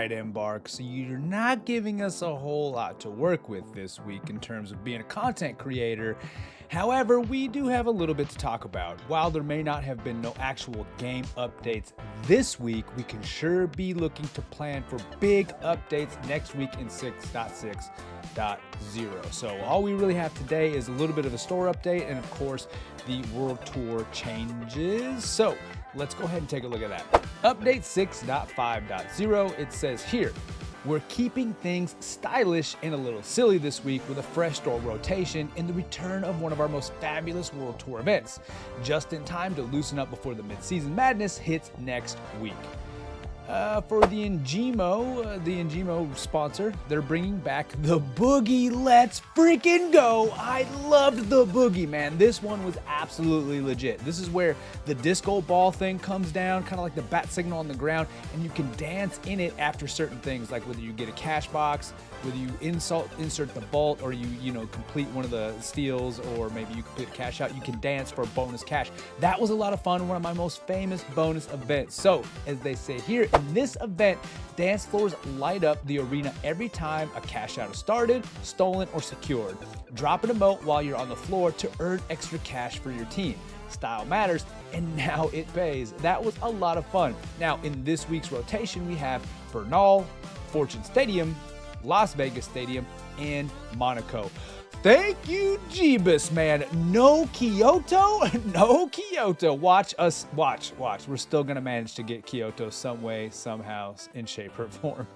right, Embark. So you're not giving us a whole lot to work with this week in terms of being a content creator. However, we do have a little bit to talk about. While there may not have been no actual game updates this week, we can sure be looking to plan for big updates next week in 6.6.0. So all we really have today is a little bit of a store update and of course the World Tour changes. So let's go ahead and take a look at that. Update 6.5.0, it says here, we're keeping things stylish and a little silly this week with a fresh store rotation and the return of one of our most fabulous World Tour events, just in time to loosen up before the mid-season madness hits next week. For the Ngemo sponsor, they're bringing back the Boogie. Let's freaking go. I loved the Boogie, man. This one was absolutely legit. This is where the disco ball thing comes down, kind of like the bat signal on the ground, and you can dance in it after certain things, like whether you get a cash box, whether you insert the vault, or you complete one of the steals, or maybe you complete a cash out, you can dance for bonus cash. That was a lot of fun, one of my most famous bonus events. So, as they say here, in this event, dance floors light up the arena every time a cash out is started, stolen, or secured. Drop an emote while you're on the floor to earn extra cash for your team. Style matters, and now it pays. That was a lot of fun. Now, in this week's rotation, we have Bernal, Fortune Stadium, Las Vegas Stadium, and Monaco. Thank you, Jeebus, man. No Kyoto? No Kyoto. Watch us. Watch. We're still going to manage to get Kyoto some way, somehow, in shape or form.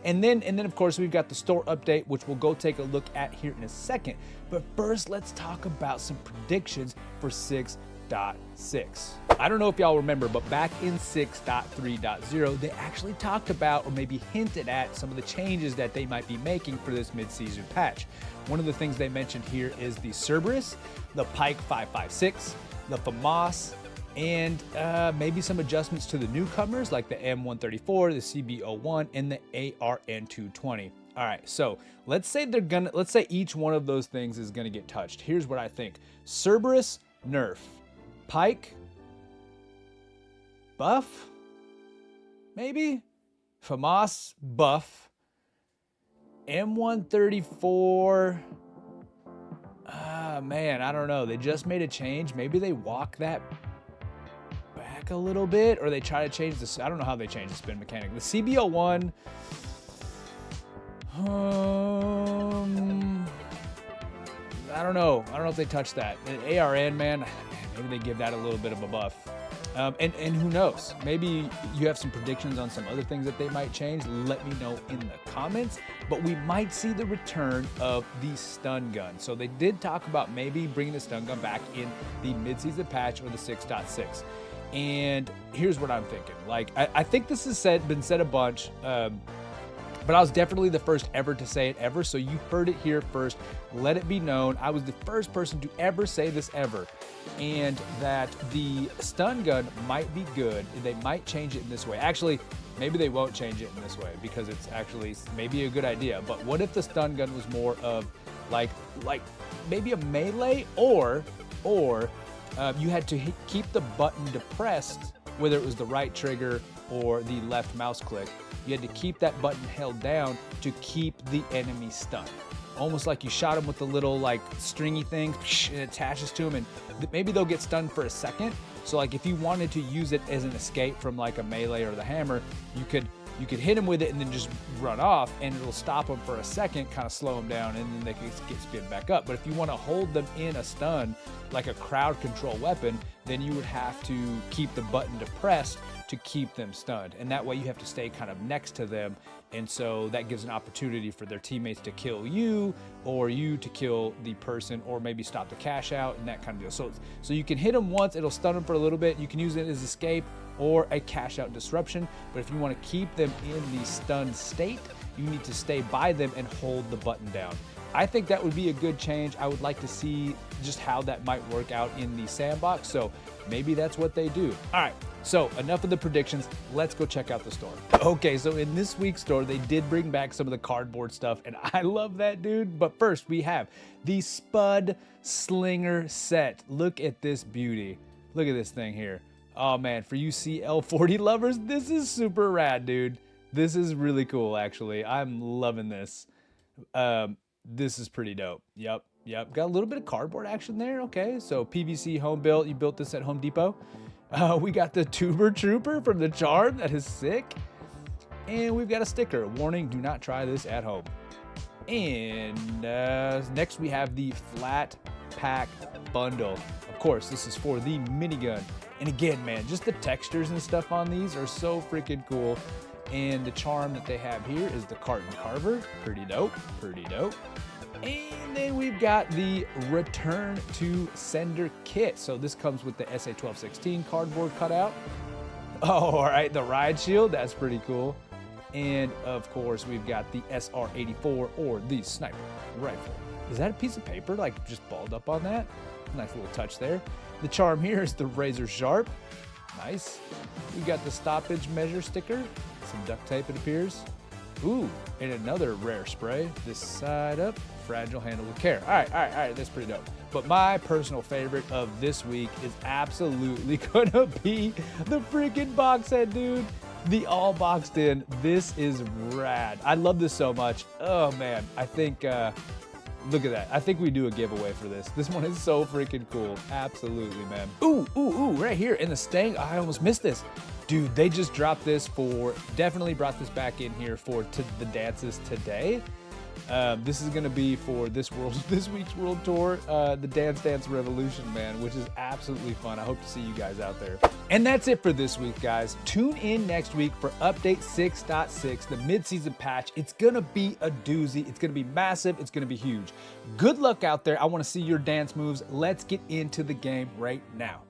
And then, of course, we've got the store update, which we'll go take a look at here in a second. But first, let's talk about some predictions for 6.6. I don't know if y'all remember, but back in 6.3.0, they actually talked about or maybe hinted at some of the changes that they might be making for this mid-season patch. One of the things they mentioned here is the Cerberus, the Pike 5.5.6, the FAMAS, and maybe some adjustments to the newcomers like the M134, the CB01, and the ARN220. All right, so let's say each one of those things is gonna get touched. Here's what I think: Cerberus, nerf; Pike, buff, maybe; FAMAS, buff; M134, man, I don't know. They just made a change. Maybe they walk that back a little bit, or they try to change this. I don't know how they change the spin mechanic. The CB01, I don't know. I don't know if they touch that. And ARN, man, maybe they give that a little bit of a buff. And who knows? Maybe you have some predictions on some other things that they might change. Let me know in the comments. But we might see the return of the stun gun. So they did talk about maybe bringing the stun gun back in the mid-season patch or the 6.6. And here's what I'm thinking. Like, I think this has been said a bunch. But I was definitely the first ever to say it ever, so you heard it here first. Let it be known, I was the first person to ever say this ever, and that the stun gun might be good. They might change it in this way. Actually, maybe they won't change it in this way because it's actually maybe a good idea. But what if the stun gun was more of like maybe a melee, or you had to keep the button depressed, whether it was the right trigger or the left mouse click. You had to keep that button held down to keep the enemy stunned. Almost like you shot them with the little like stringy thing, it attaches to them, and maybe they'll get stunned for a second. So like if you wanted to use it as an escape from like a melee or the hammer, you could hit them with it and then just run off, and it'll stop them for a second, kind of slow them down, and then they can get spin back up. But if you want to hold them in a stun, like a crowd control weapon, then you would have to keep the button depressed to keep them stunned. And that way you have to stay kind of next to them. And so that gives an opportunity for their teammates to kill you, or you to kill the person, or maybe stop the cash out and that kind of deal. So you can hit them once, it'll stun them for a little bit. You can use it as escape or a cash out disruption. But if you want to keep them in the stunned state, you need to stay by them and hold the button down. I think that would be a good change. I would like to see just how that might work out in the sandbox. So maybe that's what they do. All right, so enough of the predictions. Let's go check out the store. Okay, so in this week's store, they did bring back some of the cardboard stuff, and I love that, dude. But first, we have the Spud Slinger Set. Look at this beauty. Look at this thing here. Oh man, for you CL40 lovers, this is super rad, dude. This is really cool, actually. I'm loving this. This is pretty dope. Yep. Got a little bit of cardboard action there. Okay, so PVC home built. You built this at Home Depot. We got the Tuber Trooper from the Charm. That is sick. And we've got a sticker. Warning, do not try this at home. And next we have the Flat Pack Bundle. Of course, this is for the minigun. And again, man, just the textures and stuff on these are so freaking cool. And the charm that they have here is the Carton Carver. Pretty dope. And then we've got the Return to Sender kit. So this comes with the SA-1216 cardboard cutout. Oh, all right, the Ride Shield. That's pretty cool. And of course, we've got the SR-84 or the Sniper Rifle. Is that a piece of paper like just balled up on that? Nice little touch there. The charm here is the Razor Sharp. Nice. We got the stoppage measure sticker. Some duct tape, it appears. Ooh, and another rare spray. This side up, fragile, handle with care. All right, that's pretty dope. But my personal favorite of this week is absolutely gonna be the freaking box set, dude. The all boxed in. This is rad. I love this so much. Oh man, I think, look at that. I think we do a giveaway for this. This one is so freaking cool. Absolutely, man. Ooh, right here in the Stang. I almost missed this. Dude, they just dropped this for, definitely brought this back in here for the dances today. This is gonna be for this week's World Tour, the Dance Dance Revolution, man, which is absolutely fun. I hope to see you guys out there. And that's it for this week, guys. Tune in next week for update 6.6, the mid-season patch. It's gonna be a doozy. It's gonna be massive. It's gonna be huge. Good luck out there. I wanna see your dance moves. Let's get into the game right now.